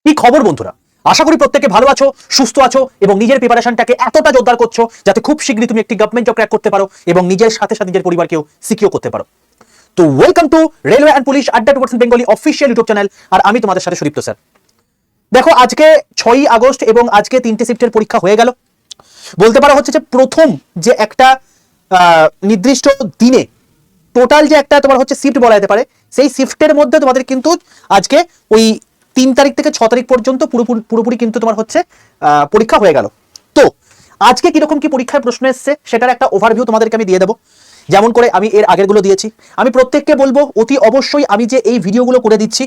কি খবর বন্ধুরা, আশা করি প্রত্যেকে ভালো আছো, সুস্থ আছো এবং নিজের প্রিপারেশনটাকে এতটা জোরদার করছো যাতে খুব শীঘ্রই তুমি একটি গভর্নমেন্ট জব ক্র্যাক করতে পারো এবং নিজের সাথে সাথে নিজের পরিবারকেও সিকিউর করতে পারো। তো welcome to railway and police আড্ডা 2% বেঙ্গলি অফিসিয়াল ইউটিউব চ্যানেল। আর আমি তোমাদের সাথে সুদীপ্ত স্যার। দেখো, আজকে 6ই আগস্ট এবং আজকে 3টে শিফটের পরীক্ষা হয়ে গেল। বলতে পারা হচ্ছে যে প্রথম যে একটা নির্দিষ্ট দিনে টোটাল যে একটা তোমার হচ্ছে শিফট বলা যেতে পারে, সেই শিফটের মধ্যে তোমাদের কিন্তু আজকে ওই 3 তারিখ থেকে 6 তারিখ পর্যন্ত পুরোপুরি কিন্তু তোমার হচ্ছে পরীক্ষা হয়ে গেল। তো আজকে কিরকম কি পরীক্ষায় প্রশ্ন এসছে সেটার একটা ওভারভিউ তোমাদেরকে আমি দিয়ে দেবো, যেমন করে আমি এর আগেরগুলো দিয়েছি। আমি প্রত্যেককে বলবো অতি অবশ্যই আমি যে এই ভিডিওগুলো করে দিচ্ছি,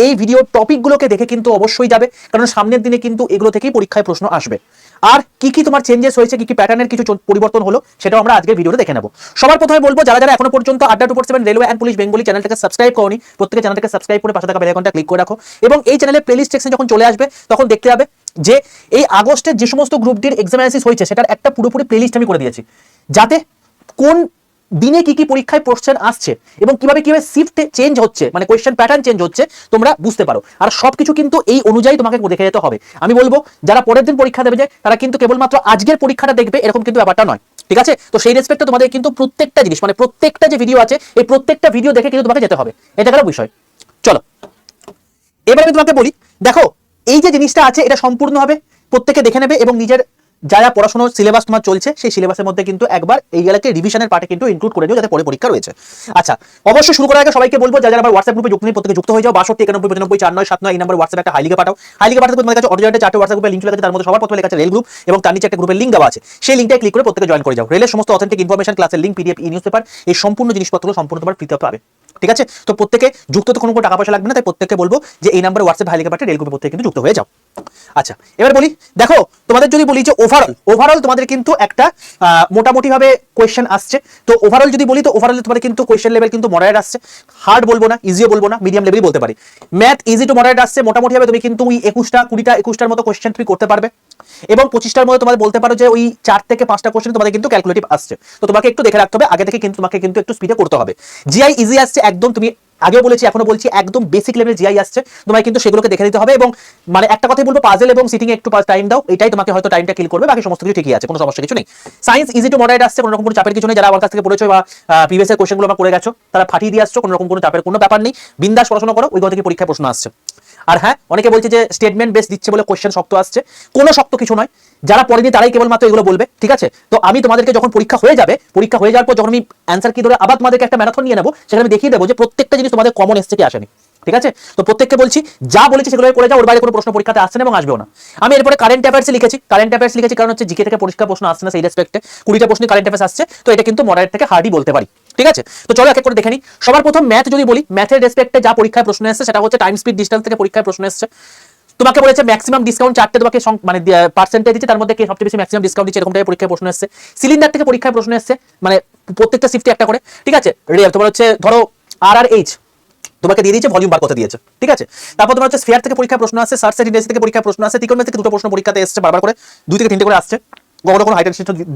এই ভিডিও টপিকগুলোকে দেখে কিন্তু অবশ্যই যাবে, কারণ সামনের দিনে কিন্তু এগুলো থেকেই পরীক্ষায় প্রশ্ন আসবে। আর কি কি তোমার চেঞ্জেস হয়েছে, কি কি প্যাটার্নের কিছু পরিবর্তন হলো, সেটাও আমরা আজকের ভিডিওতে দেখে নেব। সবার প্রথমে বলবো, যারা যারা এখনো পর্যন্ত আড্ডা 247 রেলওয়ে অ্যান্ড পুলিশ বেঙ্গলি চ্যানেলটাকে সাবস্ক্রাইব করোনি, প্রত্যেকে চ্যানেলটাকে সাবস্ক্রাইব করে পাশে থাকা বেল আইকনটা ক্লিক করে রাখো এবং এই চ্যানেলের প্লেলিস্ট সেকশন যখন চলে আসবে তখন দেখতে যাবে যে এই আগস্টের যে সমস্ত গ্রুপ ডির এক্সাম অ্যানালিসিস হয়েছে সেটার একটা পুরোপুরি প্লেলিস্ট আমি করে দিয়েছি, যাতে কোন দিনে কি কি পরীক্ষায় কোশ্চেন আসছে এবং কিভাবে কিভাবে শিফট চেঞ্জ হচ্ছে, মানে কোশ্চেন প্যাটার্ন চেঞ্জ হচ্ছে, তোমরা বুঝতে পারো। আর সবকিছু কিন্তু এই অনুযায়ী তোমাকে দেখে যেতে হবে। আমি বলবো যারা পরের দিন পরীক্ষা দেবে, তারা কিন্তু কেবলমাত্র আজকের পরীক্ষাটা দেখবে এরকম কিন্তু ব্যাপারটা নয়, ঠিক আছে? তো সেই রেসপেক্টে তোমাদের কিন্তু প্রত্যেকটা জিনিস, মানে প্রত্যেকটা যে ভিডিও আছে, এই প্রত্যেকটা ভিডিও দেখে কিন্তু তোমাকে যেতে হবে। এটা গেল বিষয়। চলো এবার আমি তোমাকে বলি, দেখো এই যে জিনিসটা আছে এটা সম্পূর্ণভাবে প্রত্যেকে দেখে নেবে এবং নিজের যা যা পড়াশোনার সিলেবাস তোমার চলছে সেই সিলেবাসের মধ্যে কিন্তু একবার এই গেলাকে রিভিশনের পার্টে কিন্তু ইনক্লুড করে দিও, যাতে পরে পরীক্ষা রয়েছে। আচ্ছা, অবশ্যই শুরু করার আগে সবাইকে বলবো, যারা আমার হোয়াটসঅ্যাপ গ্রুপে যুক্ত নেই প্রত্যেকে যুক্ত হয়ে যাও। 62 91 95 4979 এই নম্বরে হোয়াটসঅ্যাপে একটা হাইলিকে পাঠাও। হাইলিকে পাঠাতে তোমাদের কাছে অডিওতে 4টে হোয়াটসঅ্যাপ গ্রুপে লিংক চলে গেছে, তার মধ্যে সবার প্রথমে লেখা আছে রেল গ্রুপ এবং তার নিচে একটা গ্রুপের লিংক দেওয়া আছে। সেই লিংকটায় ক্লিক করে প্রত্যেকে জয়েন করে যাও। রেলের সমস্ত অথেন্টিক ইনফরমেশন, ক্লাসের লিংক, পিডিএফ, ই নিউজ পেপার, এই সম্পূর্ণ জিনিসপত্রগুলো সম্পূর্ণ তোমার ফ্রিতে পাবে, ঠিক আছে? তো প্রত্যেকে যুক্ত তো কোনো টাকা পয়সা লাগবে না, তাই প্রত্যেককে বলবো যে এই নাম্বারে হোয়াটসঅ্যাপ হাইলিকে পাঠিয়ে রেল গ্রুপে প্রত্যেকে কিন্তু যুক্ত হয়ে যাও। আচ্ছা, এবার বলি, দেখো তোমাদের যদি বলি যে ওভারঅল তোমাদের কিন্তু একটা মোটামুটি ভাবে কোয়েশ্চেন আসছে। তো ওভারঅল যদি বলি, তো ওভারঅল তোমাদের কিন্তু কোয়েশ্চেন লেভেল কিন্তু মডারেট আসছে, হার্ড বলবো না, ইজিও বলবো না, মিডিয়াম লেভেলই বলতে পারি। ম্যাথ ইজি টু মডারেট আসছে, মোটামুটি ভাবে তুমি কিন্তু ওই 21টার মতো কোয়েশ্চেন তুমি করতে পারবে এবং 25টার মধ্যে তোমাদের বলতে পারো যে ওই 4 থেকে 5টা কোয়েশ্চেন তোমাদের কিন্তু ক্যালকুলেটিভ আসছে। তো তোমাকে একটু দেখে রাখতে হবে, আগে থেকে কিন্তু তোমাকে কিন্তু একটু স্পিডে করতে হবে। জিআই ইজি আসছে একদম, তুমি আগেও বলেছি এখনো বলছি, একদম বেসিক লেভেল জিআই আসছে, তোমায় কিন্তু সেগুলোকে দেখে নিতে হবে। এবং মানে একটা কথাই বলবো, পাজল এবং সিটিং এ একটু টাইম দাও, এটাই তোমাকে হয়তো টাইমটা কিল করবে, বাকি সমস্ত কিছু ঠিকই আছে, কোনো সমস্যা কিছু নেই। সায়েন্স ইজি টু মডারেট আসছে, কোনো রকম কোনো চাপের কিছু নেই। যারা আমার কাছ থেকে পড়েছো বা প্রিভিয়াস এর কোশ্চেনগুলো আমরা করে গেছো, তারা ফাটিয়ে দিয়ে আসছো, কোনো রকম কোনো চাপের কোনো ব্যাপার নেই, বিন্দাস পড়াশোনা করো, ওইগুলো থেকে পরীক্ষায় প্রশ্ন আসছে। আর হ্যাঁ, অনেকে বলছে যে স্টেটমেন্ট বেস দিচ্ছে বলে কোশ্চেন শক্ত আসছে, কোনো শক্ত কিছু নয়, যারা পড়েনি তারাই কেবলমাত্র এগুলো বলবে, ঠিক আছে? তো আমি তোমাদেরকে যখন পরীক্ষা হয়ে যাওয়ার পর যখন আমি অ্যান্সার কি ধরে আবার তোমাদেরকে একটা ম্যারাথন নিয়ে নেবো, সেখানে আমি দেখিয়ে দেবো যে প্রত্যেকটা জিনিস তোমাদের কমন এসছে কি আসেনি, ঠিক আছে? তো প্রত্যেককে বলছি যা বলেছি সেগুলো করে যাও, ওর বাইরে কোনো প্রশ্ন পরীক্ষাতে আসছে না এবং আসবেও না। আমি এরপরে কারেন্ট অ্যাফেয়ার্স লিখেছি, কারণ হচ্ছে জিকে থেকে পরিষ্কার প্রশ্ন আসছে না, সেই রেসপেক্টে 20টা প্রশ্ন কারেন্ট অ্যাফেয়ার্স আসছে, তো এটা কিন্তু মডারেট থেকে হার্ডই বলতে পারি, ঠিক আছে? তো চলো এক এক করে দেখে নিই। সবার প্রথম ম্যাথ যদি বলি, ম্যাথের রেসপেক্টে যা পরীক্ষায় প্রশ্ন এসেছে সেটা হচ্ছে টাইম স্পিড ডিসটেন্স থেকে পরীক্ষায় প্রশ্ন এসেছে। তোমাকে বলেছে ম্যাক্সিমাম ডিসকাউন্ট 4টে তোমাকে মানে পার্সেন্টেজ দিচ্ছে, তার মধ্যে কে সবচেয়ে বেশি ম্যাক্সিমাম ডিসকাউন্ট দিচ্ছে, এরকম টাইপের পরীক্ষায় প্রশ্ন এসেছে। সিলিন্ডার থেকে পরীক্ষায় প্রশ্ন এসেছে, মানে প্রত্যেকটা শিফটে একটা করে, ঠিক আছে? তোমার হচ্ছে ধরো RRH তোমাকে দিয়ে দিয়েছে, ভলিউম বার করতে দিয়েছে, ঠিক আছে? তারপর তোমার হচ্ছে স্ফিয়ার থেকে পরীক্ষা প্রশ্ন আসছে, সার্চের ইন্ডেক্স থেকে পরীক্ষা প্রশ্ন আসছে, ত্রিকোণমিতি থেকে 2টো প্রশ্ন পরীক্ষাতে এসেছে, বারবার করে 2 থেকে 3টে করে আসছে, কখনো কোনো হাইট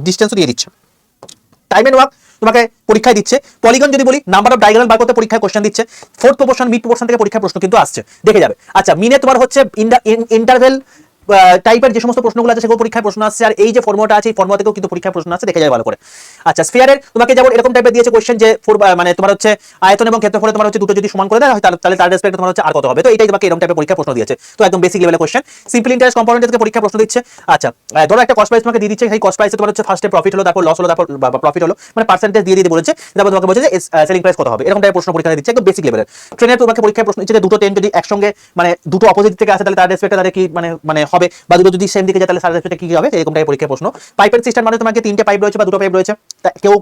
ডিসটেন্সও দিয়ে দিচ্ছে। টাইম এন্ড ওয়ার্ক তোমাকে পরীক্ষায় দিচ্ছে। পলিগন যদি বলি, নাম্বার অফ ডায়াগোনাল বার করতে পরীক্ষায় কোশ্চেন দিচ্ছে। ফোর্থ প্রপোর্শন, মিড প্রপোর্শন থেকে পরীক্ষায় প্রশ্ন কিন্তু আসছে, দেখে যাবে। আচ্ছা, মিনে তোমার হচ্ছে ইন্টারভেল টাইপের যে সমস্ত প্রশ্নগুলো আছে সেগুলো পরীক্ষায় প্রশ্ন আসছে, আর এই যে ফর্মুলাটা আছে এই ফর্মুলা থেকেও কিন্তু পরীক্ষায় প্রশ্ন আসছে, দেখে যাবে ভালো করে। আচ্ছা, স্ফিয়ারের তোমাকে যেমন এরকম টাইপের দিয়েছে কোশ্চেন যে মানে তোমার হচ্ছে আয়তন এবং ক্ষেত্রফলে তোমার হচ্ছে দুটো যদি সমান করে দেয় তাহলে তার রেসপেক্টে তোমার হচ্ছে আর কত হবে, তো এটাই তোমাকে এরকম টাইপের পরীক্ষা প্রশ্ন দিয়েছে। তো একদম বেসিক লেভেলের কোশ্চেন। সিম্পল ইন্টারেস্ট কম্পোনেন্ট থেকে পরীক্ষা প্রশ্ন দিচ্ছে। আচ্ছা, ধরো একটা কস্ট প্রাইস তোমাকে দিয়ে দিচ্ছে, সেই কস্ট প্রাইসে তোমার হচ্ছে ফার্স্টে প্রফিট হলো, তারপর লস হলো, তারপর প্রফিট হলো, মানে পার্সেন্টেজ দিয়ে দিতে বলেছে, তারপর তোমাকে বলছে যে সেলিং প্রাইস কত হবে, এরকম টাইপের প্রশ্ন পরীক্ষা দিচ্ছে, একদম বেসিক লেভেলের। ট্রেনের তোমাকে পরীক্ষায় প্রশ্ন দিচ্ছে যে দুটো ট্রেন যদি একসঙ্গে মানে দুটো অপোজিট থেকে আসে তাহলে তার রেসপেক্টে তাদের কি মানে হবে, বা দুটো যদি সেম দিকে যায় তাহলে তার রেসপেক্টে কি হবে, এরকম টাইপের পরীক্ষার প্রশ্ন। পাইপের সিস্টেম মানে তোমাকে 3টে পাইপ রয়েছে বা 2টো পাইপ রয়েছে, কেউ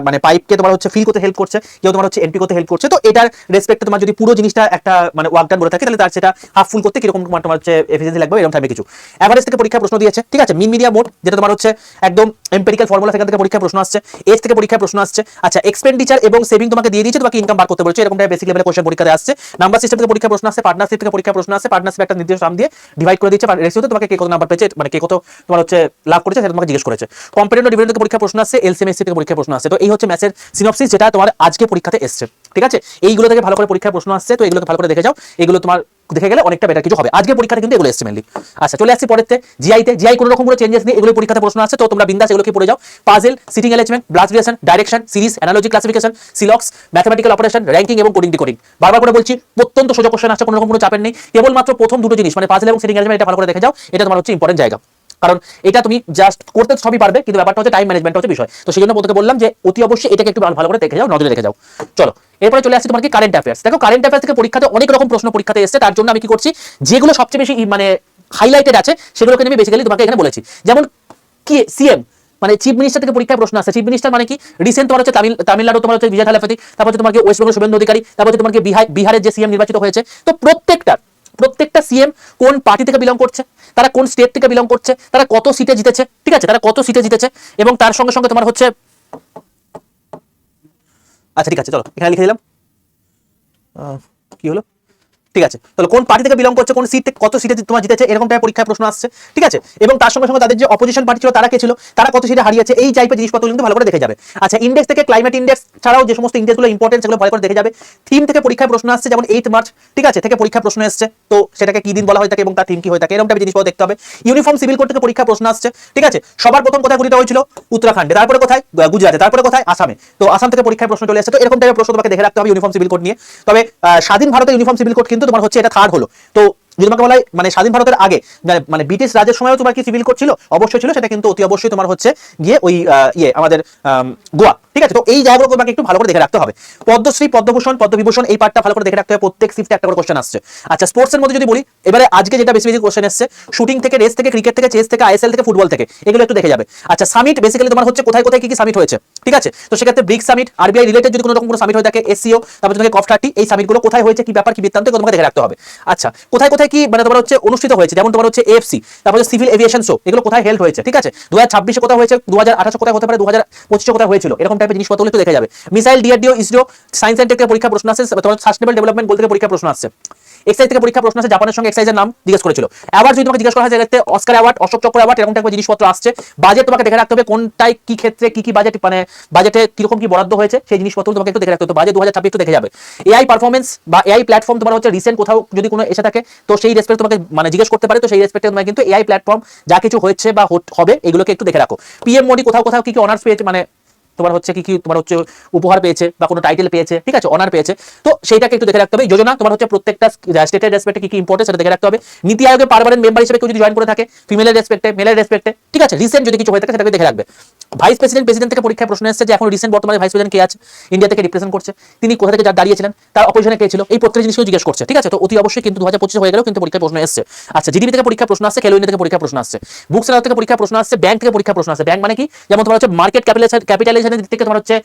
মানে পাইপকে তোমার হচ্ছে ফিল করতে হেল্প করছে, কেউ তোমার হচ্ছে এন্ট্রি করতে হেল্প করছে, তো এটার রেসপেক্টে তোমার যদি পুরো জিনিসটা একটা মানে ওয়ার্ক ডান করে থাকে তাহলে তার সেটা হাফ ফুল করতে কিরকম তোমার হচ্ছে এফিসিয়েন্সি লাগবে, এরকম টাইপের কিছু। এভারেজ থেকে পরীক্ষা প্রশ্ন দিয়েছে, ঠিক আছে? মিন মিডিয়া মোড যেটা তোমার হচ্ছে একদম এম্পিরিক্যাল ফর্মুলা, সেখান থেকে পরীক্ষা প্রশ্ন আসছে। এজ থেকে পরীক্ষা প্রশ্ন আসছে। আচ্ছা, এক্সপেন্ডিচার এবং সেভিং তোমাকে দিয়ে দিয়েছে, তোমাকে ইনকাম বার করতে বলেছে, এরকম টাইপের বেসিক লেভেলের কোশ্চেন পরীক্ষাতে আসছে। নাম্বার সিস্টেম থেকে পরীক্ষা প্রশ্ন আসছে, পার্টনারশিপ থেকে পরীক্ষা প্রশ্ন আসছে, পার্টনারশিপ একটা নির্দিষ্ট নাম দিয়ে ডিভাইড করে দিচ্ছে, রেশিওতে তোমাকে কে কত নাম্বার পেয়েছে, মানে কে কত তোমার হচ্ছে লাভ করেছে সেটা তোমাকে জিজ্ঞেস করেছে। কম্পারেটিভ ডিভিডেন্ড থেকে পরীক্ষা প্রশ্ন আসছে, এলসিএমএসসি থেকে পরীক্ষা প্রশ্ন আসছে। তো এই হচ্ছে ম্যাথের সিনপসিস, যেটা তোমার আজকে পরীক্ষাতে এসছে, ঠিক আছে? এইগুলো থেকে ভালো করে পরীক্ষার প্রশ্ন আসছে, তো এগুলোকে ভালো করে দেখে যাও, এগুলো তোমার দেখে গেলে অনেকটা বেটার কিছু হবে। আজকে পরীক্ষাতে কিন্তু এগুলো এসছে মেনলি। আচ্ছা, চলে আসছি পরেরতে জিআইতে। জিআই কোনো রকম কোনো চেঞ্জেস নেই, এগুলো পরীক্ষাতে প্রশ্ন আছে, তো তোমরা বিন্দাস এগুলোকে পড়ে যাও। Puzzle, sitting arrangement, blood relation, direction, series, analogy classification, সিলক্স, ম্যাথমেটিক্যাল অপারেশন, র্যাঙ্কিং এবং কোডিং ডিকোডিং। বারবার করে বলছি অত্যন্ত সোজা কোশ্চেন আছে, কোনো রকম কোনো চাপের নেই। কেবলমাত্র প্রথম দুটো জিনিস মানে পাজেল এবং সিটিং অ্যারেঞ্জমেন্ট এটা ভালো করে দেখে যাও, এটা তোমার হচ্ছে ইম্পর্টেন্ট জায়গা। কারণ এটা তুমি জাস্ট করতে সবই পারবে, কিন্তু ব্যাপারটা হচ্ছে টাইম ম্যানেজমেন্ট হচ্ছে বিষয়। তো সেই জন্য প্রত্যেকে বললাম যে অতি অবশ্যই এটাকে একটু ভালো করে দেখে যাও, নজরে রেখে যাও। চলো এরপরে চলে আসছে তোমার কি কারেন্ট অ্যাফেয়ার্স। দেখো কারেন্ট অ্যাফেয়ার্স থেকে পরীক্ষাতে অনেক রকম প্রশ্ন পরীক্ষাতে এসেছে, তার জন্য আমি কি করছি, যেগুলো সবচেয়ে বেশি মানে হাইলাইটেড আছে সেগুলোকে আমি বেসিক্যালি তোমাকে এখানে বলেছি। যেমন কি সিএম মানে চিফ মিনিস্টার থেকে পরীক্ষায় প্রশ্ন আসছে। চিফ মিনিস্টার মানে কি, রিসেন্ট তোমার হচ্ছে তামিলনাড়ু তোমার হচ্ছে বিজয় থালাপতি, তারপর তোমার কি ওয়েস্ট বেঙ্গল শুভেন্দু অধিকারী, তারপর তোমার কি বিহারের যে সিএম নির্বাচিত হয়েছে। তো প্রত্যেকটা সিএম কোন পার্টি থেকে বিলং করছে, তারা কোন স্টেট থেকে বিলং করছে, তারা কত সিটে জিতেছে, ঠিক আছে, তারা কত সিটে জিতেছে, এবং তার সঙ্গে সঙ্গে তোমার হচ্ছে আচ্ছা ঠিক আছে চলো এখানে লিখে দিলাম কি হলো, ঠিক আছে, তাহলে কোন পার্টি থেকে বিলং করছে, কোন সিট থেকে কত সিটে তোমার জিতেছে, এরকম টাইপের পরীক্ষায় প্রশ্ন আসছে, ঠিক আছে। এবং তার সঙ্গে সঙ্গে তাদের যে অপোজিশন পার্টি ছিল তারা কে ছিল, তারা কত সিটে হারিয়েছে, এই টাইপের জিনিসপত্র কিন্তু ভালো করে দেখে যাবে। আচ্ছা, ইন্ডেক্স থেকে ক্লাইমেট ইন্ডেক্স ছাড়াও যে সমস্ত ইন্ডেক্সগুলো ইম্পর্টেন্ট সেগুলো ভালো করে দেখে যাবে। থিম থেকে পরীক্ষায় প্রশ্ন আসছে, যেমন 8 মার্চ, ঠিক আছে, থেকে পরীক্ষা প্রশ্ন এসছে, তো সেটাকে কি দিন বলা হয়ে থাকে এবং তার থিম কি হয়ে থাকে, এরকম টাইপের জিনিসপত্র দেখতে হবে। ইউনিফর্ম সিভিল কোড থেকে পরীক্ষা প্রশ্ন আসছে, ঠিক আছে, সবার প্রথম কোথায় গঠিত হয়েছিল, উত্তরাখণ্ডে, তারপরে কোথায়, গুজরাটে, তারপরে কোথায়, আসামে, তো আসাম থেকে পরীক্ষায় প্রশ্ন চলে আসছে। তো এরকম টাইপের প্রশ্ন তোমাকে দেখে রাখতে হবে ইউনিফর্ম সিভিল কোড নিয়ে। তবে স্বাধীন ভারতের ইউনিফর্ম সিভিল কোড কিন্তু তোমার হচ্ছে এটা থার্ড হলো। তো যদি তোমাকে বলা হয় মানে স্বাধীন ভারতের আগে মানে ব্রিটিশ রাজের সময়ও তোমার কি সিভিল কোড ছিল, অবশ্যই ছিল, সেটা কিন্তু অতি অবশ্যই তোমার হচ্ছে গিয়ে ওই আমাদের গোয়া, ঠিক আছে। তো এই জায়গাগুলো তোমাকে একটু ভালো করে দেখে রাখতে হবে। পদ্মশ্রী, পদ্মভূষণ, পদ্মবিভূষণ এই পার্টটা ভালো করে দেখে রাখতে হবে, প্রত্যেক শিফটে একটা করে কোশ্চেন আসছে। আচ্ছা, স্পোর্টসের মধ্যে যদি বলি, এবারে আজকে যেটা বেশি বেশি কোশ্চেন এসছে, শুটিং থেকে, রেস থেকে, ক্রিকেট থেকে, চেস থেকে, আইএসএল থেকে, ফুটবল থেকে, এগুলো একটু দেখে যাবে। আচ্ছা, সামিট বেসিক্যালি তোমার হচ্ছে কোথায় কোথায় কি কি সামিট হয়েছে, ঠিক আছে, তো সেক্ষেত্রে ব্রিক্স সামিট, আরবিআই রিলেটেড যদি কোনো রকম কোনো সামিট হয়ে থাকে, এসসিও, তারপর তোমাকে COP30, এই সামিটগুলো কোথায় হয়েছে, কি ব্যাপার, কি বৃত্তান্ত, তোমাকে দেখে রাখতে হবে। আচ্ছা, কোথায় কোথায় কি মানে তোমার হচ্ছে অনুষ্ঠিত হয়েছে, যেমন তোমার হচ্ছে এএফসি, তারপরে সিভিল এভিয়েশন শো, এগুলো কোথায় হেল্ড হয়েছে, ঠিক আছে, 2026 কোথায় হয়েছে, 2028 কোথায় হতে পারে, 2025 কোথায় হয়েছিল, এরকম টাইপের জিনিসপত্র একটু দেখে যাবে। Missile, DRDO, ISRO, science and tech থেকে পরীক্ষা প্রশ্ন আসছে, তোমার সাস্টেনেবল ডেভেলপমেন্ট গোল থেকে পরীক্ষা প্রশ্ন আসছে। এক্সাইজ থেকে পরীক্ষা প্রশ্ন আসছে, জাপানের সঙ্গে এক্সাইজের নাম জিজ্ঞেস করেছিল। অ্যাওয়ার্ড যদি তোমাকে জিজ্ঞেস করা হয়, যেটাতে অস্কার অ্যাওয়ার্ড, অশোক চক্র অ্যাওয়ার্ড, এরকম টাইপের জিনিসপত্র আসছে। বাজেট তোমাকে দেখে রাখতে হবে, কোনটাই কি ক্ষেত্রে কি কি বাজেট মানে বাজেটে কিরকম কি বরাদ্দ হয়েছে, সেই জিনিসপত্র তোমাকে একটু দেখে রাখতে হবে। বাজেট 2026 একটু দেখে যাবে। এআই পারফরমেন্স বা এআই প্ল্যাটফর্ম তোমার হচ্ছে রিসেন্ট কোথাও যদি কোনো এসে থাকে, তো সেই রেসপেক্ট তোমাকে মানে জিজ্ঞেস করতে পারে, তো সেই রেসপেক্টে তোমাকে কিন্তু এআই প্ল্যাটফর্ম যা কিছু হচ্ছে বা হবে এগুলোকে একটু দেখে রাখো। পিএম মোদি কোথাও কোথাও কি কি অনার্স পেয়েছে, মানে তোমার হচ্ছে কি কি তোমার হচ্ছে উপহার পেয়েছে বা কোনো টাইটেল পেয়েছে, ঠিক আছে, অনার পেয়েছে, তো সেইটাকে একটু দেখে রাখতে হবে। যোজনা তোমার হচ্ছে প্রত্যেকটা স্টেটের রেসপেক্টে কি কি ইম্পর্টেন্ট সেটা দেখে রাখতে হবে। নীতি আয়োগের পার্মানেন্ট মেম্বার হিসেবে কেউ যদি জয়েন করে থাকে, ফিমেলের রেসপেক্টে, মেলের রেসপেক্টে, ঠিক আছে, রিসেন্ট যদি কিছু হয়ে থাকে সেটাকে দেখে রাখবে। ভাইস প্রেসিডেন্ট থেকে পরীক্ষায় প্রশ্ন এসেছে যে এখন রিসেন্ট বর্তমানে ভাইস প্রেসিডেন্ট কে আছে, ইন্ডিয়া থেকে রিপ্রেজেন্ট করছে, তিনি কোথা থেকে দাঁড়িয়েছিলেন, তার অপোজিশনে কে ছিল, এই প্রত্যেক জিনিসকেও জিজ্ঞেস করছে, ঠিক আছে। তো অতি অবশ্যই কিন্তু 2025 হয়ে গেলেও কিন্তু পরীক্ষায় প্রশ্ন এসেছে। আচ্ছা, জিডিপি থেকে পরীক্ষা প্রশ্ন আসছে, খেলো ইন্ডিয়া থেকে পরীক্ষা প্রশ্ন আসছে, বুক সেলার থেকে পরীক্ষা প্রশ্ন আসছে, ব্যাংক থেকে পরীক্ষা প্রশ্ন আসছে। ব্যাংক মানে কি, যেমন তোমার হচ্ছে মার্কেট ক্যাপিটালাইজেশনের দিক থেকে তোমার হচ্ছে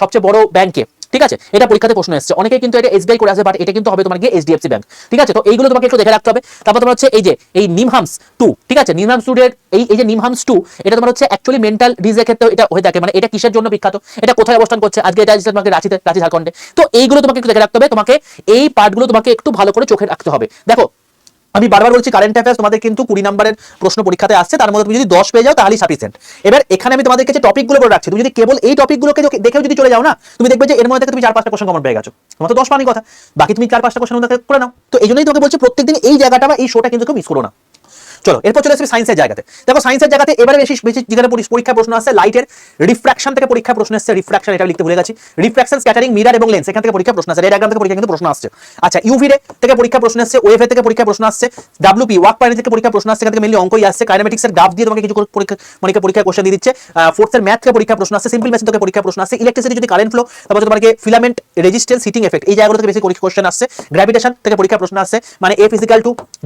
সবচেয়ে বড় ব্যাংকে, ঠিক আছে, এটা পরীক্ষাতে প্রশ্ন এসেছে। অনেকে কিন্তু এটা এসবিআই করে আসে, বাট এটা কিন্তু হবে তোমার গিয়ে এইচডিএফসি ব্যাংক, ঠিক আছে। তো এইগুলো তোমাকে একটু দেখে রাখতে হবে। তারপর তোমার হচ্ছে এই যে এই নিমহামস 2, ঠিক আছে, নিমহামস 2 এর এই যে নিমহামস 2, এটা তোমার হচ্ছে অ্যাকচুয়ালি মেন্টাল ডিজিজের ক্ষেত্রে এটা হয়ে থাকে, মানে এটা কিসের জন্য বিখ্যাত, এটা কোথায় অবস্থান করছে, আজকে এটা তোমাকে রাঁচি ঝাড়খণ্ডে, তো এইগুলো তোমাকে একটু দেখে রাখতে হবে। তোমাকে এই পার্টগুলো তোমাকে একটু ভালো করে চোখে রাখতে হবে। দেখো আমি বারবার বলছি কারেন্ট অ্যাফেয়ার্স তোমাদের কিন্তু 20 নম্বরের প্রশ্ন পরীক্ষাতে আসছে, তার মধ্যে তুমি যদি 10 পেয়ে যাও তাহলেই সাফিসিয়েন্ট। এবার এখানে আমি তোমাদের কাছে টপিকগুলো করে রাখছি, তুমি যদি কেবল এই টপিকগুলোকে দেখেও যদি চলে যাও না, তুমি দেখবে যে এর মধ্যে থেকে তুমি 4-5টা কোশ্চেন কমন পেয়ে গেছো, তোমার তো 10 পাওয়ারই কথা, বাকি তুমি 4-5টা কোশ্চেন করে নাও। তো এই জন্যই তোমাকে বলছি প্রত্যেকদিন এই জায়গাটা বা এই শোটা কিন্তু কেউ মিস করো না। চলো এরপর চলে আসবে সায়েন্সের জায়গাতে। দেখো সায়েন্সের জায়গাতে এবারে বেশি যেখানে পরীক্ষা প্রশ্ন আসছে, লাইটের রিফ্র্যাকশন থেকে পরীক্ষা প্রশ্ন আসছে, রিফ্র্যাকশন এটা লিখতে ভুলে গেছি, রিফ্র্যাকশন, স্ক্যাটারিং, মিরর এবং লেন্স এখান থেকে পরীক্ষা প্রশ্ন আসছে, রে ডায়াগ্রাম থেকে পরীক্ষা কিন্তু প্রশ্ন আসছে। আচ্ছা, ইউভি রে থেকে পরীক্ষা প্রশ্ন আসছে, ওয়েভ থেকে পরীক্ষা প্রশ্ন আসছে, ডাব্লিউপি ওয়ার্ক পয়েন্ট থেকে পরীক্ষা প্রশ্ন আসছে, এখান থেকে মেইনলি অঙ্কই আসছে, কাইনেমেটিক্স এর গ্রাফ দিয়ে তোমাকে কিছু পরীক্ষা কোশ্চেন দিয়ে দিচ্ছে, ফোর্থ এর ম্যাথ থেকে পরীক্ষা প্রশ্ন আসছে, সিম্পল মেশিন থেকে পরীক্ষা প্রশ্ন আসছে, ইলেকট্রিসিটি যদি কারেন্ট ফ্লো, তারপর তোমাকে ফিলামেন্ট, রেজিস্ট্যান্স, হিটিং এফেক্ট, এই জায়গাগুলো থেকে বেশি কোশ্চেন আসছে, গ্র্যাভিটেশন থেকে পরীক্ষা প্রশ্ন আসছে, মানে F =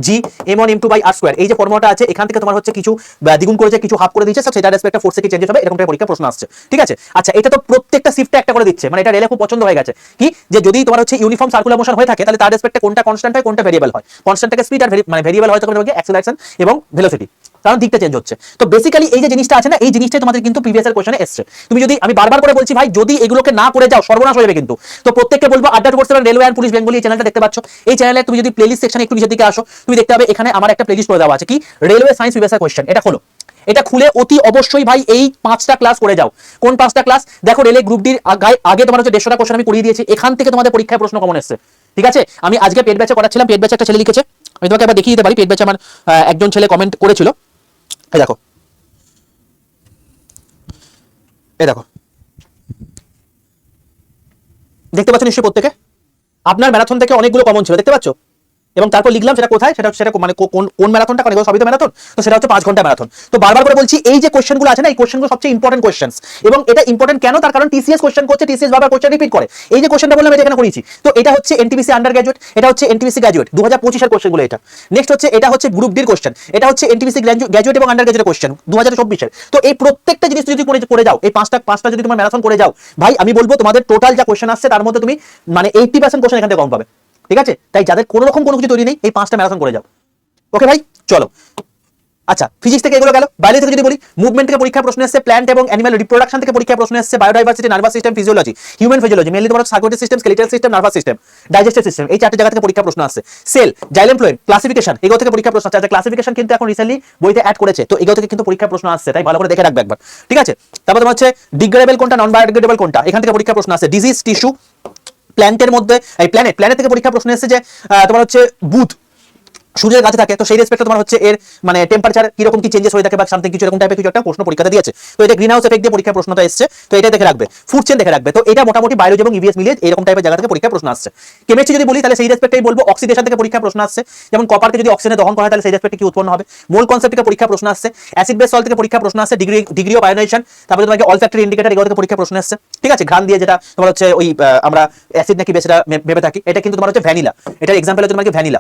G m1m2/r², এই যে ফর্মুলাটা আছে এখান থেকে তোমার হচ্ছে কিছু দ্বিগুণ করেছে, কিছু হাফ করে দিচ্ছে, সেটা রেসপেক্টে ফোর্সে কি চেঞ্জেস হবে, এরকম টাইপের পরীক্ষা প্রশ্ন আসছে, ঠিক আছে। আচ্ছা, এটা তো প্রত্যেকটা শিফটে একটা করে দিচ্ছে, মানে এটা রেলে খুব পছন্দ হয়ে গেছে কি, যে যদি তোমার হচ্ছে ইউনিফর্ম সার্কুলার মোশন হয়ে থাকে তাহলে তার রেসপেক্টে কোনটা কনস্ট্যান্ট হয়, কোনটা ভেরিয়েবল হয়, কনস্ট্যান্ট থেকে স্পিড আর মানে ভেরিয়েবল হয় তখন তোমাকে অ্যাক্সেলারেশন এবং ভেলোসিটি, কারণ দিকটা চেঞ্জ হচ্ছে। তো বেসিক্যালি এই যে জিনিসটা আছে না, এই জিনিসটাই তোমাদের কিন্তু প্রিভিয়াস এর কোশ্চেনে এসেছে। তুমি যদি, আমি বারবার করে বলছি ভাই, যদি এগুলোকে না করে যাও সর্বনাশ হয়ে যাবে কিন্তু। তো প্রত্যেককে বলবো আড্ডা 24/7 রেলওয়ে এন্ড পুলিশ বেঙ্গলি এই চ্যানেলটা দেখতে পাচ্ছ, এই চ্যানেলে তুমি যদি প্লেলিস্ট সেকশনে একটু নিচের দিকে আসো, তুমি দেখতে পাবে এখানে আমার একটা প্লেলিস্ট করে দেওয়া আছে, কি রেলওয়ে সায়েন্স প্রিভিয়াস কোশ্চেন, এটা খোলো, এটা খুলে অতি অবশ্যই ভাই এই 5টা ক্লাস করে যাও। কোন 5টা ক্লাস? দেখো রেলে গ্রুপ ডির আগে তোমার হচ্ছে 150টা কোশ্চেন আমি করিয়ে দিয়েছি, এখান থেকে তোমাদের পরীক্ষায় প্রশ্ন কমন এসেছে, ঠিক আছে, আমি আজকে পেড ব্যাচে করাচ্ছিলাম, পেড ব্যাচে একটা ছেলে লিখেছে, আমি তোমাকে একবার দেখিয়ে দিতে পারি। পেড ব্যাচে আমার একজন ছেলে কমেন্ট করেছিল, এই দেখো, এই দেখো, দেখতে পাচ্ছ নিশ্চয়ই প্রত্যেকে, আপনার ম্যারাথন থেকে অনেকগুলো কমন ছিল, দেখতে পাচ্ছ, এবং তারপর লিখলাম সেটা কোথায়, সেটা মানে কোন ম্যারাথনটা, কারণ এগুলো সবই তো ম্যারাথন, তো সেটা হচ্ছে 5 ঘন্টা ম্যারাথন। তো বারবার করে বলছি, এই যে কোশ্চেনগুলো আছে না, এই কোশ্চেনগুলো সবচেয়ে ইম্পর্টেন্ট কোশ্চেনস, এবং এটা ইম্পর্টেন্ট কেন, তার কারণ টিসিএস কোশ্চেন করছে, টিসিএস বারবার কোশ্চেন রিপিট করে। এই যে কোশ্চেনটা বললাম এটা এখানে করেছি, তো এটা হচ্ছে এনটিপিসি আন্ডার গ্র্যাজুয়েট, এটা হচ্ছে এনটিপিসি গ্র্যাজুয়েট 2025 এর কোশ্চেনগুলো এটা। নেক্সট হচ্ছে এটা হচ্ছে গ্রুপ ডির কোশ্চেন, এটা হচ্ছে এনটিপিসি গ্র্যাজুয়েট এবং আন্ডার গ্র্যাজুয়েট কোশ্চেন 2024 এর। তো এই প্রত্যেকটা জিনিস যদি করে যাও, এই পাঁচটা যদি তোমার ম্যারাথন করে যাও ভাই, আমি বলবো তোমাদের টোটাল যা কোশ্চেন আসছে তার মধ্যে তুমি মানে 80% কোশ্চেন এখান থেকে কম পাবে। ঠিক আছে, তাই যাদের কোনো রকম কোনো কিছু তৈরি নেই, এই 5টা ম্যারাথন করে যাও। ওকে ভাই, চলো। আচ্ছা, ফিজিক্স থেকে এগুলো গেল। বায়োলজি থেকে যদি বলি, মুভমেন্ট থেকে পরীক্ষা প্রশ্ন আসছে, প্ল্যান্ট এবং অ্যানিমাল রিপ্রোডাকশন থেকে পরীক্ষা প্রশ্ন আসছে, biodiversity, nervous system, physiology, human physiology, mainly তোমার circulatory system, skeletal system, nervous system, digestive system, এই 4টে জায়গা থেকে পরীক্ষা প্রশ্ন আসছে। সেল, জাইলেম ফ্লোয়েম, ক্লাসিফিকেশন, এগুলো থেকে পরীক্ষা প্রশ্ন আসছে। আচ্ছা, ক্লাসিফিকেশন কিন্তু এখন রিসেন্টলি বইতে অ্যাড করেছে, তো এগুলো থেকে কিন্তু পরীক্ষা প্রশ্ন আসছে, তাই ভালো করে দেখে রাখবে একবার। ঠিক আছে, তারপর তোমার হচ্ছে ডিগ্রেডেবল কোনটা, নন বায়োডিগ্রেডেবল কোনটা, এখান থেকে পরীক্ষা প্রশ্ন আসছে। ডিজিজ, টিস্যু, প্ল্যান্টের মধ্যে এই প্ল্যানেট থেকে পরীক্ষা প্রশ্ন এসেছে যে তোমার হচ্ছে বুধ সূর্যের কাছে থাকে, তো সেই রেসপেক্টে তোমার হচ্ছে এর মানে টেম্পারেচার কিরকম কি চেঞ্জেস হয়ে থাকে বা সামথিং কিছু এরকম টাইপের কিছু একটা প্রশ্ন পরীক্ষাতে দিয়েছে। তো এটা গ্রিন হাউস এফেক্ট দিয়ে পরীক্ষা প্রশ্নটা এসেছে, তো এটা দেখে রাখবে। ফুড চেইন দেখে রাখবে, তো এটা মোটামুটি বায়োলজি এবং ইভিএস মিলিয়ে এরকম টাইপের জায়গা থেকে পরীক্ষা প্রশ্ন আসছে। কেমিস্ট্রি যদি বলি তাহলে সেই রেসপেক্টেই বলবো, অক্সিডেশন থেকে পরীক্ষা প্রশ্ন আসছে, যেমন কপারকে যদি অক্সিজেনে দহন করা হয় তাহলে সেই রেসপেক্টে কি উৎপন্ন হবে। মোল কনসেপ্ট থেকে পরীক্ষা প্রশ্ন আসছে, অ্যাসিড বেস সল্ট থেকে পরীক্ষা প্রশ্ন আসছে, ডিগ্রি অফ আয়োনাইজেশন, তারপরে তোমাকে অলফ্যাক্টরি ইন্ডিকেটর এগুলো থেকে পরীক্ষা প্রশ্ন আসছে। ঠিক আছে, ঘ্রাণ দিয়ে যেটা তোমার হচ্ছে ওই আমরা অ্যাসিড নাকি বেসটা ভেবে থাকি, এটা কিন্তু তোমার হচ্ছে ভ্যানিলা, এটার এক্সাম্পল হচ্ছে তোমাকে ভ্যানিলা,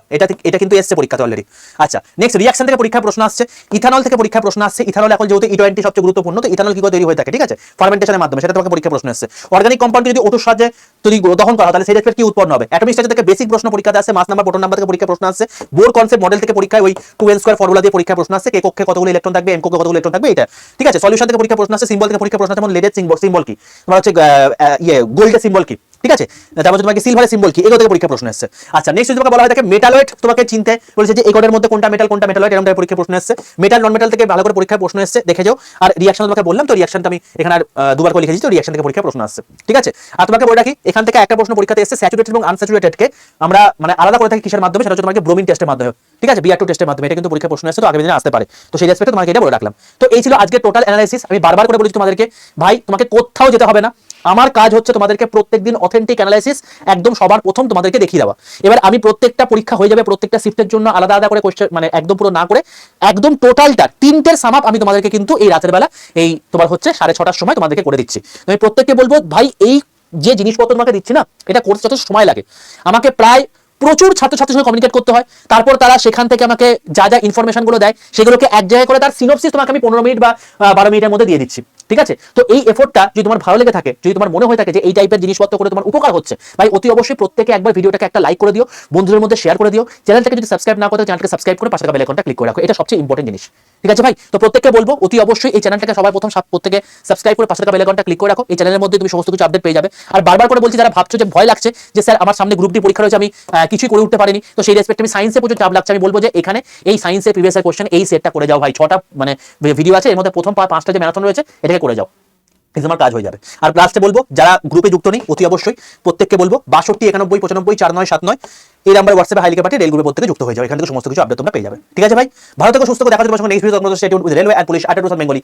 এটা কিন্তু এসছে পরীক্ষাতে অলরেডি। আচ্ছা, নেক্সট রিঅ্যাকশন থেকে পরীক্ষা প্রশ্ন আসছে, ইথানল থেকে পরীক্ষা প্রশ্ন আসছে। ইথানল এখন যেহেতু E20 সবচেয়ে গুরুত্বপূর্ণ, তো ইথানল কি করে তৈরি হয়ে থাকে, ঠিক আছে, ফার্মেন্টেশনের মাধ্যমে, সেটা তোমাকে পরীক্ষা প্রশ্ন আসছে। অর্গানিক কম্পাউন্ড যদি ওটুর সাহায্যে যদি দহন করা হয় তাহলে সেই রেসপেক্ট কি উৎপন্ন হবে। অ্যাটমিক স্ট্রাকচার থেকে বেসিক প্রশ্ন পরীক্ষাতে আসছে, মাস নাম্বার, প্রোটন নাম্বার থেকে পরীক্ষা প্রশ্ন আসছে। বোর কনসেপ্ট মডেল থেকে পরীক্ষায় ওই 2n² ফর্মুলা দিয়ে পরীক্ষা প্রশ্ন আসছে, কে কক্ষে কতগুলো ইলেকট্রন থাকবে, এম কক্ষে কতগুলো ইলেকট্রন থাকবে, এটা। ঠিক আছে, সলিউশন থেকে পরীক্ষা প্রশ্ন আসছে, সিম্বল থেকে পরীক্ষা প্রশ্ন আছে, যেমন লেডের সিম্বল কি, তোমার হচ্ছে গোল্ডের সিম্বল কি, ঠিক আছে, তারপর তোমাকে সিলভারের সিম্বল কি, এগুলো থেকে পরীক্ষা প্রশ্ন আসছে। আচ্ছা, নেক্সট যদি তোমাকে বলা হয় থাকে মেটালয়েড, তোমাকে চিনতে বলেছে যে এই কোডের মধ্যে কোনটা মেটাল কোনটা মেটালয়েড, এরকম টাইপের পরীক্ষা প্রশ্ন আসছে। মেটাল নন মেটাল থেকে ভালো করে পরীক্ষা প্রশ্ন আসছে, দেখে যাও। আর রিঅ্যাকশন তোমাকে বললাম, তো রিঅ্যাকশনটা আমি এখানে আর দুবার করে লিখেছি, তো রিঅ্যাকশন থেকে পরীক্ষা প্রশ্ন আসছে। ঠিক আছে, আর তোমাকে বলে রাখি, এখান থেকে একটা প্রশ্ন পরীক্ষাতে এসেছে স্যাচুরেটেড এবং আনস্যাচুরেটেড কে আমরা মানে আলাদা করে থাকি কিসের মাধ্যমে, সেটা হচ্ছে তোমাকে ব্রোমিন টেস্টের মাধ্যমে। ঠিক আছে, Br2 টেস্টের মাধ্যমে, এটা কিন্তু পরীক্ষা প্রশ্ন আসছে, তো আগামী দিনে আসতে পারে, তো সেই রেসপেক্টে তোমাকে এটা বলে রাখলাম। তো এই ছিল আজকে টোটাল অ্যানালাইসিস। আমি বারবার করে বলেছি তোমাদেরকে, ভাই তোমাকে কোথাও যেতে হবে না, আমার কাজ হচ্ছে তোমাদেরকে প্রত্যেকদিন অথেন্টিক অ্যানালাইসিস একদম সবার প্রথম তোমাদেরকে দেখিয়ে দেওয়া। এবার আমি প্রত্যেকটা পরীক্ষা হয়ে যাবে, প্রত্যেকটা শিফটের জন্য আলাদা আলাদা করে কোশ্চেন, মানে একদম পুরো না করে একদম টোটালটা 3টের সাম আপ আমি তোমাদেরকে কিন্তু এই রাতের বেলা এই তোমার হচ্ছে 6:30টার সময় তোমাদেরকে করে দিচ্ছি। আমি প্রত্যেককে বলবো, ভাই এই যে জিনিসপত্র তোমাকে দিচ্ছি না, এটা করতে যত সময় লাগে, আমাকে প্রায় প্রচুর ছাত্রছাত্রীর সঙ্গে কমিউনিকেট করতে হয়, তারপর তারা সেখান থেকে আমাকে যা যা ইনফরমেশন গুলো দেয় সেগুলোকে এক জায়গায় করে তার সিনোপসিস তোমাকে আমি 15 মিনিট বা 12 মিনিটের মধ্যে দিয়ে দিচ্ছি। ঠিক আছে, তো এই এফোর্টটা যদি তোমার ভালো লেগে থাকে, যদি তোমার মনে হয়ে থাকে যে এই টাইপের জিনিসপত্র করে তোমার উপকার হচ্ছে, ভাই অতি অবশ্যই প্রত্যেকে একবার ভিডিওটাকে একটা লাইক করে দিও, বন্ধুদের মধ্যে শেয়ার করে দিও। চ্যানেলটাকে যদি সাবস্ক্রাইব না করতে, চ্যানেলটাকে সাবস্ক্রাইব করে পাশে থাকা বেল আইকনটা ক্লিক করে রাখো, এটা সবচেয়ে ইম্পর্টেন্ট জিনিস। ঠিক আছে ভাই, তো প্রত্যেককে বলবো অতি অবশ্যই এই চ্যানেলটাকে সবার প্রথম প্রত্যেকে সাবস্ক্রাইব করে পাশে থাকা বেল আইকনটা ক্লিক করে রাখো। এই চ্যানেলের মধ্যে তুমি সমস্ত কিছু আপডেট পেয়ে যাবে। আর বারবার করে বলছি, যারা ভাবছো যে ভয় লাগছে যে স্যার আমার সামনে গ্রুপ ডি পরীক্ষা রয়েছে, আমি কিছুই করে উঠতে পারিনি, তো সেই রেসপেক্টে আমি সায়েন্সে প্রচুর চাপ লাগছে, আমি বলবো যে এখানে এই সায়েন্সের প্রিভিয়াস ইয়ার কোশ্চেন এই সেটটা করে যাও ভাই। 6টা মানে ভিডিও আছে, এর মধ্যে প্রথম 5টা যে ম্যারাথন রয়েছে এটাকে করে যাও, কিন্তু আমার কাজ হয়ে যাবে। আর লাস্টে বলবো, যারা গ্রুপে যুক্ত নেই অতি অবশ্যই প্রত্যেককে বলবো 62 91 95 49 79 এই নাম্বার হোয়াটসঅ্যাপে হাইলিকে পাঠিয়ে রেল গ্রুপে প্রত্যেকে যুক্ত হয়ে যাও, এখান থেকে সমস্ত কিছু আপডেট তোমরা পেয়ে যাবে। ঠিক আছে ভাই, ভালো থেকো, সুস্থ থেকো, দেখা যাবে next video. Railway and police, 8 Bengali.